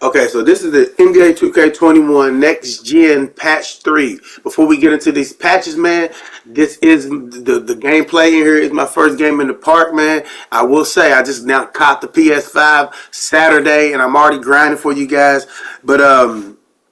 Okay, so this is the NBA 2K21 Next Gen Patch 3. Before we get into these patches, man, this is the gameplay in here is my first game in the park, man. I will say I just now caught the PS5 Saturday, and I'm already grinding for you guys. But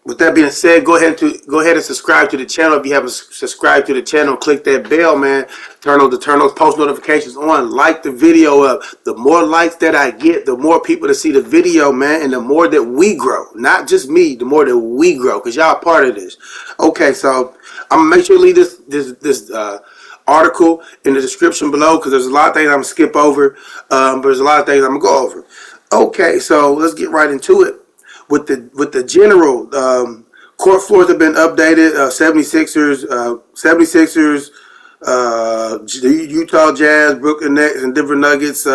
with that being said, go ahead and subscribe to the channel. If you haven't subscribed to the channel, click that bell, man. Turn those post notifications on. Like the video up. The more likes that I get, the more people to see the video, man, and the more that we grow. Not just me, the more that we grow, because y'all are part of this. Okay, so I'm gonna make sure to leave this article in the description below, because there's a lot of things I'm gonna skip over, but there's a lot of things I'm gonna go over. Okay, so let's get right into it. With the general court floors have been updated. 76ers, the Utah Jazz, Brooklyn Nets, and Denver Nuggets.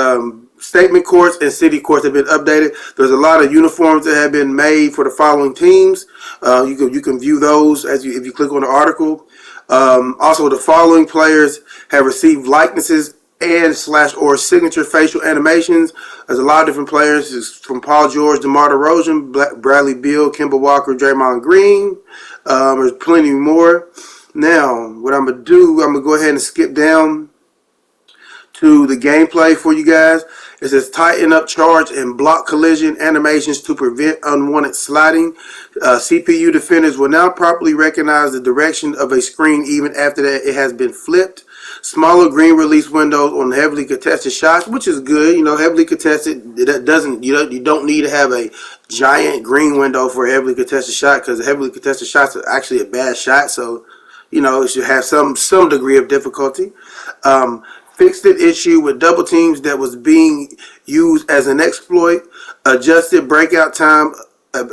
Statement courts and city courts have been updated. There's a lot of uniforms that have been made for the following teams. You can view those if you click on the article. Also, the following players have received likenesses and / or signature facial animations. There's a lot of different players. It's from Paul George, DeMar DeRozan, Bradley Beal, Kemba Walker, Draymond Green. There's plenty more. Now, what I'm going to do, I'm going to go ahead and skip down to the gameplay for you guys. It says tighten up charge and block collision animations to prevent unwanted sliding. CPU defenders will now properly recognize the direction of a screen even after that it has been flipped. Smaller green release windows on heavily contested shots, which is good. You know, heavily contested, it doesn't, you don't need to have a giant green window for a heavily contested shot, because a heavily contested shots are actually a bad shot. So, you know, it should have some degree of difficulty. Fixed an issue with double teams that was being used as an exploit. Adjusted breakout time of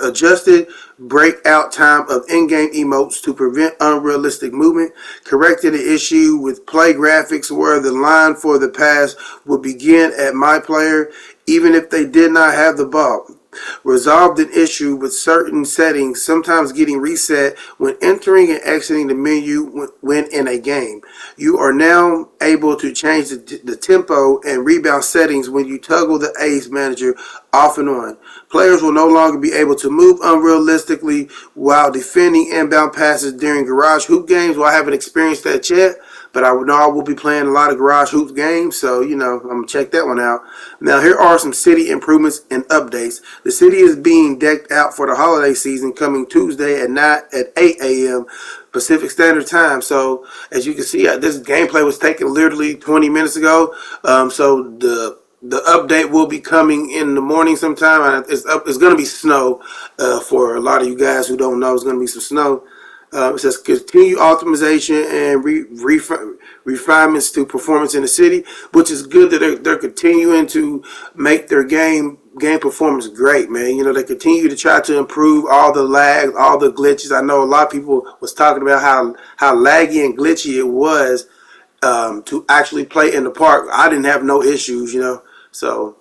in-game emotes to prevent unrealistic movement. Corrected an issue with play graphics where the line for the pass would begin at my player even if they did not have the ball. Resolved an issue with certain settings sometimes getting reset when entering and exiting the menu when in a game. You are now able to change the tempo and rebound settings when you toggle the ace manager off and on. Players will no longer be able to move unrealistically while defending inbound passes during garage hoop games. Well, I haven't experienced that yet, but I know I will be playing a lot of garage hoops games, so, you know, I'm going to check that one out. Now, here are some city improvements and updates. The city is being decked out for the holiday season coming Tuesday at 8 a.m. Pacific Standard Time. So, as you can see, this gameplay was taken literally 20 minutes ago. So, the update will be coming in the morning sometime. It's going to be snow for a lot of you guys who don't know. It's going to be some snow. It says continue optimization and refinements to performance in the city, which is good that they're continuing to make their game performance great, man. You know, they continue to try to improve all the lag, all the glitches. I know a lot of people was talking about how laggy and glitchy it was to actually play in the park. I didn't have no issues, you know. So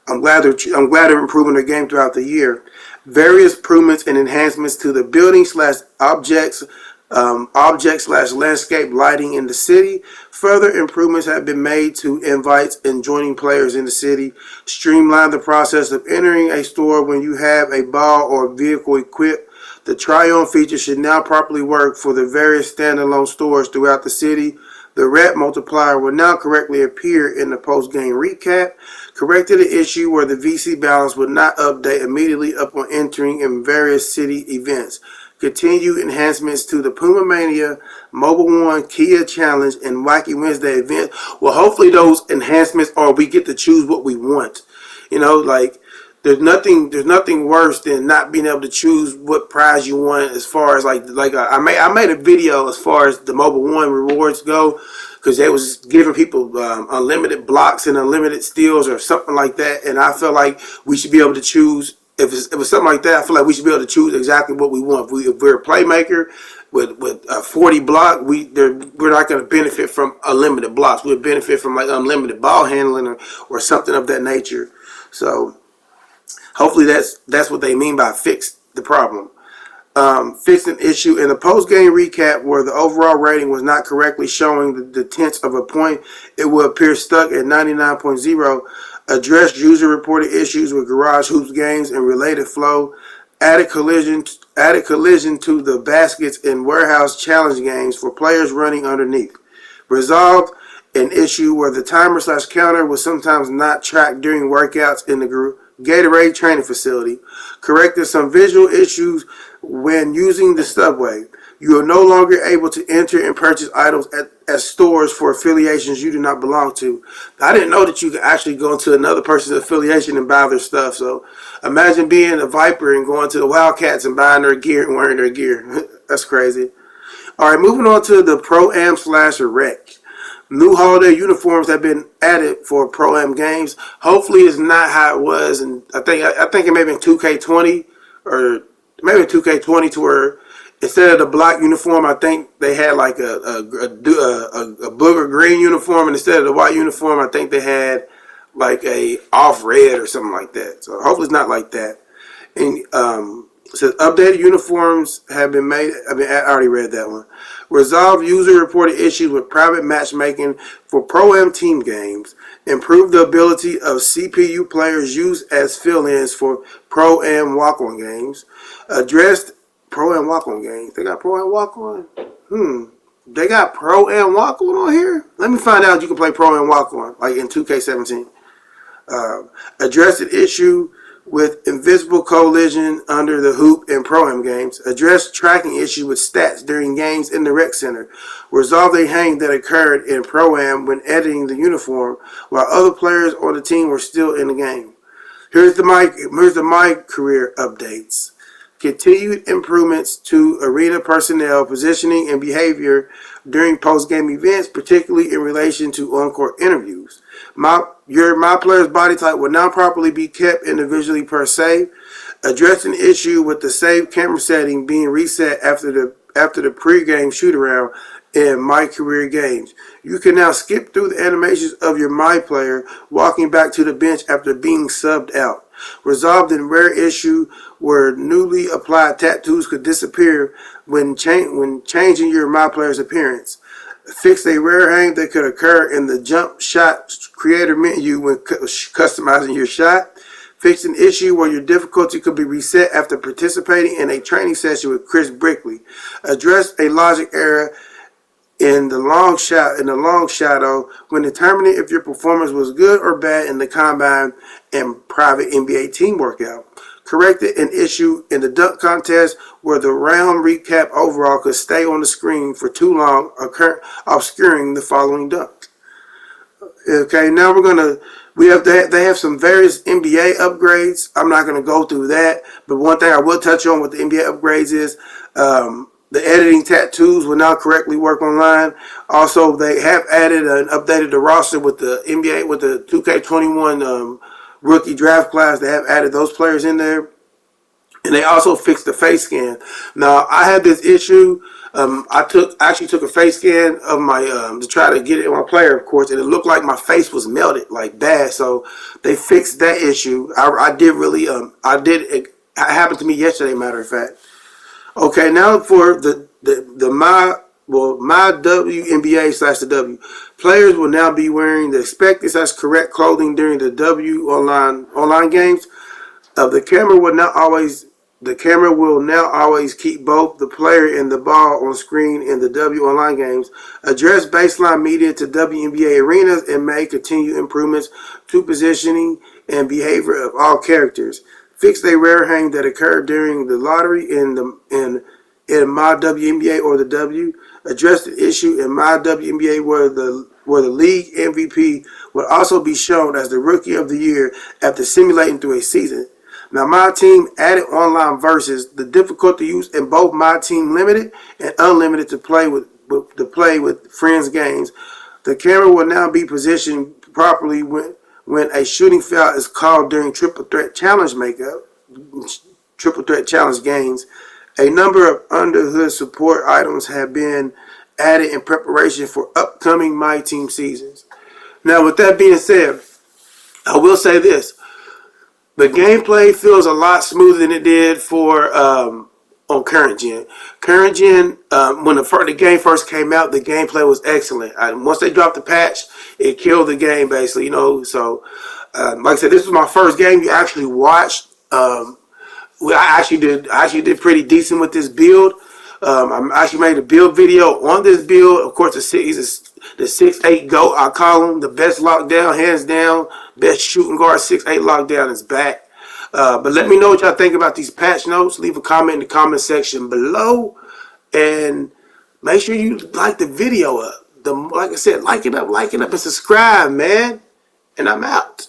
I'm glad they're improving their game throughout the year. Various improvements and enhancements to the building / object / landscape lighting in the city. Further improvements have been made to invites and joining players in the city. Streamline the process of entering a store when you have a ball or vehicle equipped. The try-on feature should now properly work for the various standalone stores throughout the city. The rep multiplier will now correctly appear in the post-game recap. Corrected an issue where the VC balance would not update immediately upon entering in various city events. Continue enhancements to the Puma Mania, Mobile One, Kia Challenge, and Wacky Wednesday event. Well, hopefully those enhancements are we get to choose what we want. You know, like there's nothing worse than not being able to choose what prize you want. As far as I made a video as far as the Mobile One rewards go, because they was giving people unlimited blocks and unlimited steals or something like that, and I feel like we should be able to choose. If it's something like that, I feel like we should be able to choose exactly what we want. If we're a playmaker with a 40 block, we're not going to benefit from unlimited blocks. We'll benefit from like unlimited ball handling or something of that nature. So hopefully that's what they mean by fix the problem. Fixed an issue in the post-game recap where the overall rating was not correctly showing the tenths of a point. It will appear stuck at 99.0. addressed user-reported issues with Garage Hoops games and related flow, added collision to the baskets and warehouse challenge games for players running underneath, resolved an issue where the timer/counter was sometimes not tracked during workouts in the Gatorade training facility, corrected some visual issues when using the subway. You are no longer able to enter and purchase items at stores for affiliations you do not belong to. I didn't know that you could actually go into another person's affiliation and buy their stuff. So imagine being a Viper and going to the Wildcats and buying their gear and wearing their gear. That's crazy. All right, moving on to the Pro-Am/Rec. New holiday uniforms have been added for Pro-Am games. Hopefully it's not how it was, and I think it may have been 2K20 or maybe 2K20 to where instead of the black uniform, I think they had like a booger green uniform, and instead of the white uniform, I think they had like a off red or something like that. So hopefully it's not like that. And it says updated uniforms have been made. I already read that one. Resolve user-reported issues with private matchmaking for Pro-Am team games. Improve the ability of CPU players used as fill-ins for Pro-Am walk-on games. Addressed Pro-Am walk-on games. They got Pro-Am walk-on? They got Pro-Am walk-on on here? Let me find out if you can play Pro-Am walk-on, like in 2K17. Addressed an issue with invisible collision under the hoop in Pro-Am games. Addressed tracking issue with stats during games in the rec center. Resolved a hang that occurred in Pro-Am when editing the uniform while other players on the team were still in the game. Here's the my career updates. Continued improvements to arena personnel, positioning, and behavior during post-game events, particularly in relation to on-court interviews. My player's body type will now properly be kept individually per save. Addressed an issue with the save camera setting being reset after the pre-game shoot-around in my career games. You can now skip through the animations of your my player walking back to the bench after being subbed out. Resolved in rare issue where newly applied tattoos could disappear when changing your my player's appearance. Fixed a rare hang that could occur in the jump shot creator menu when customizing your shot. Fixed an issue where your difficulty could be reset after participating in a training session with Chris Brickley. Addressed a logic error in the long shadow when determining if your performance was good or bad in the combine and private NBA team workout. Corrected an issue in the dunk contest where the round recap overall could stay on the screen for too long, obscuring the following dunk. Okay, now they have some various NBA upgrades. I'm not going to go through that, but one thing I will touch on with the NBA upgrades is the editing tattoos will now correctly work online. Also, they have added and updated the roster with the NBA, with the 2K21 rookie draft class. They have added those players in there. And they also fixed the face scan. Now, I had this issue. I actually took a face scan of my to try to get it in my player, of course, and it looked like my face was melted, like bad. So they fixed that issue. It happened to me yesterday, matter of fact. Okay, now for my WNBA/the W. Players will now be wearing the expected/correct clothing during the W online games. The camera will now always keep both the player and the ball on screen in the W online games. Address baseline media to WNBA arenas and may continue improvements to positioning and behavior of all characters. Fixed a rare hang that occurred during the lottery in my WNBA or the W. Addressed an issue in my WNBA where the league MVP would also be shown as the Rookie of the Year after simulating through a season. Now, my team added online versus the difficulty used in both my team limited and unlimited to play with friends games. The camera will now be positioned properly when a shooting foul is called during triple threat challenge games. A number of under-hood support items have been added in preparation for upcoming My Team seasons. Now, with that being said, I will say this. The gameplay feels a lot smoother than it did for on current gen. Current gen, when the game first came out, the gameplay was excellent. Once they dropped the patch, it killed the game basically. So Like I said, this was my first game you actually watched. I actually did pretty decent with this build. I actually made a build video on this build. Of course, the 6'8" GOAT. I call him the best lockdown, hands down. Best shooting guard, 6'8" lockdown is back. But let me know what y'all think about these patch notes. Leave a comment in the comment section below, and make sure you like the video up. Like I said, like it up, and subscribe, man. And I'm out.